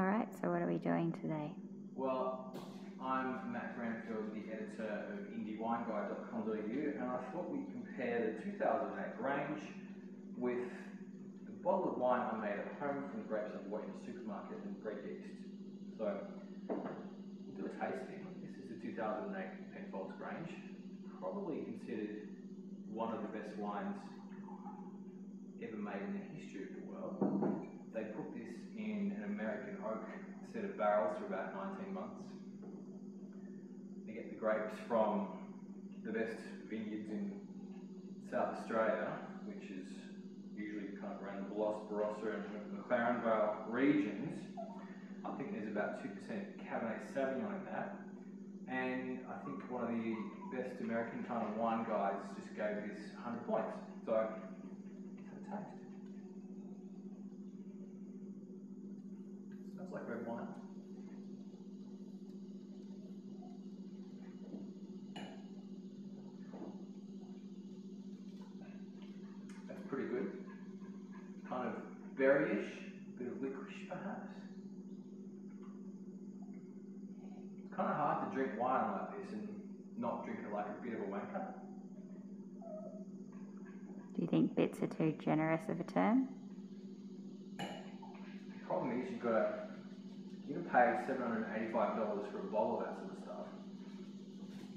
Alright, so what are we doing today? Well, I'm Matt Granfield, the editor of indiewineguide.com.au, and I thought we'd compare the 2008 Grange with the bottle of wine I made at home from the grapes I bought in the supermarket and bred yeast. So, we'll do a tasting. This is the 2008 Penfolds Grange, probably considered one of the best wines ever made in the history of the world. They put this in an American oak set of barrels for about 19 months. They get the grapes from the best vineyards in South Australia, which is usually kind of around the Barossa and McLaren Vale regions. I think there's about 2% Cabernet Sauvignon in that. And I think one of the best American kind of wine guys just gave this 100 points. So, let's have a taste. Smells like red wine. That's pretty good. Kind of berryish, bit of licorice perhaps. It's kind of hard to drink wine like this and not drink it like a bit of a wanker. Do you think bits are too generous of a term? The problem is you're going to pay $785 for a bottle of that sort of stuff.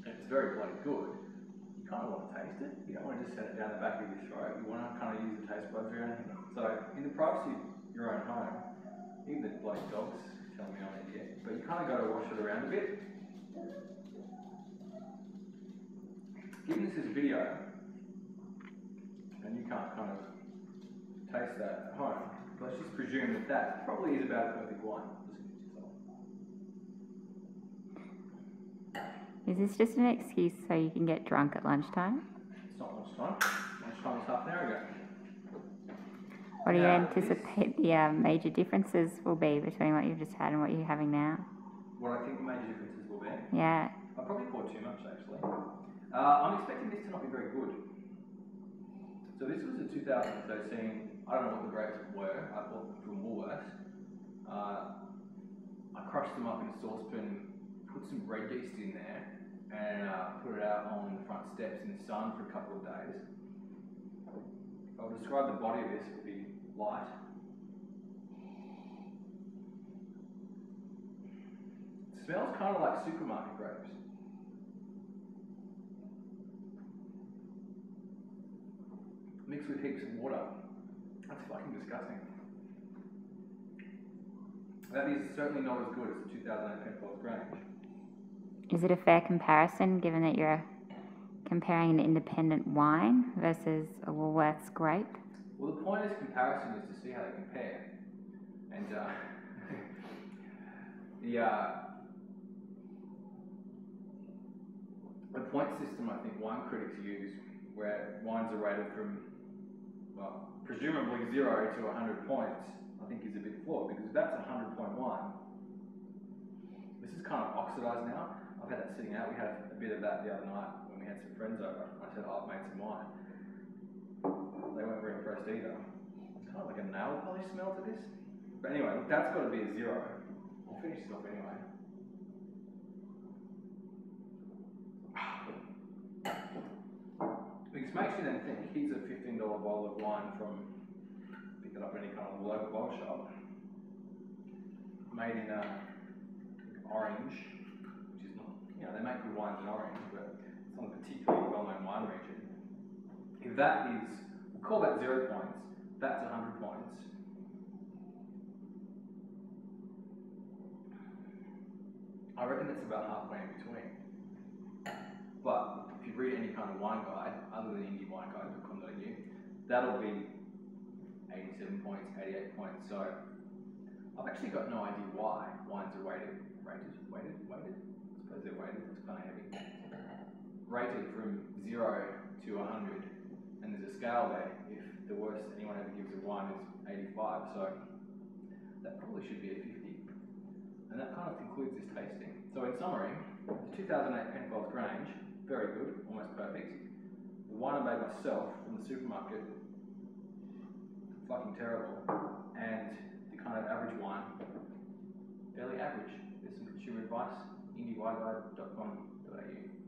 And it's very bloody good. You kind of want to taste it. You don't want to just set it down the back of your throat. You want to kind of use the taste buds around here. So in the privacy of your own home, even the bloody dogs tell me I'm an idiot, but you kind of got to wash it around a bit. Given this is a video, and you can't kind of taste that at home, let's just presume that that probably is about a perfect wine. Is this just an excuse so you can get drunk at lunchtime? It's not lunchtime. Lunchtime was half an hour ago. What do you anticipate the major differences will be between what you've just had and what you're having now? What I think the major differences will be? Yeah. I probably poured too much actually. I'm expecting this to not be very good. So this was a 2013, I don't know what the grapes were, I bought them from Woolworths. I crushed them up in a saucepan, put some bread yeast in there, and put it out on the front steps in the sun for a couple of days. I'll describe the body of this, it will be light. It smells kind of like supermarket grapes. Mixed with heaps of water. That's fucking disgusting. That is certainly not as good as the 2008 Penfolds Grange. Is it a fair comparison given that you're comparing an independent wine versus a Woolworths grape? Well, the point of this comparison is to see how they compare. And the point system I think wine critics use, where wines are rated from, well, presumably 0 to 100 points, I think is a bit flawed, because if that's a 100-point wine, this is kind of oxidized now. I've had that sitting out. We had a bit of that the other night when we had some friends over. I said, oh, I've made some wine. They weren't very impressed either. It's kind of like a nail polish smell to this. But anyway, look, that's got to be a 0. I'll finish this off anyway. Which makes you then think, here's a $15 bottle of wine from, pick it up at any kind of local bottle shop, made in orange, which is not, you know, they make good wines in orange, but it's not a particularly well-known wine region. If that is, we'll call that 0 points, that's 100 points. I reckon it's about halfway in between. But if you read any kind of wine guide, other than indiewineguide.com.au, that'll be 87 points, 88 points. So I've actually got no idea why wines are rated. I suppose they're weighted, it's kind of heavy. Rated from 0 to 100, and there's a scale there. If the worst anyone ever gives a wine is 85, so that probably should be a 50. And that kind of concludes this tasting. So in summary, the 2008 Penfolds Grange, very good, almost perfect. The wine I made myself from the supermarket, fucking terrible. And the kind of average wine, average. There's some consumer advice, indiewineguide.com.au.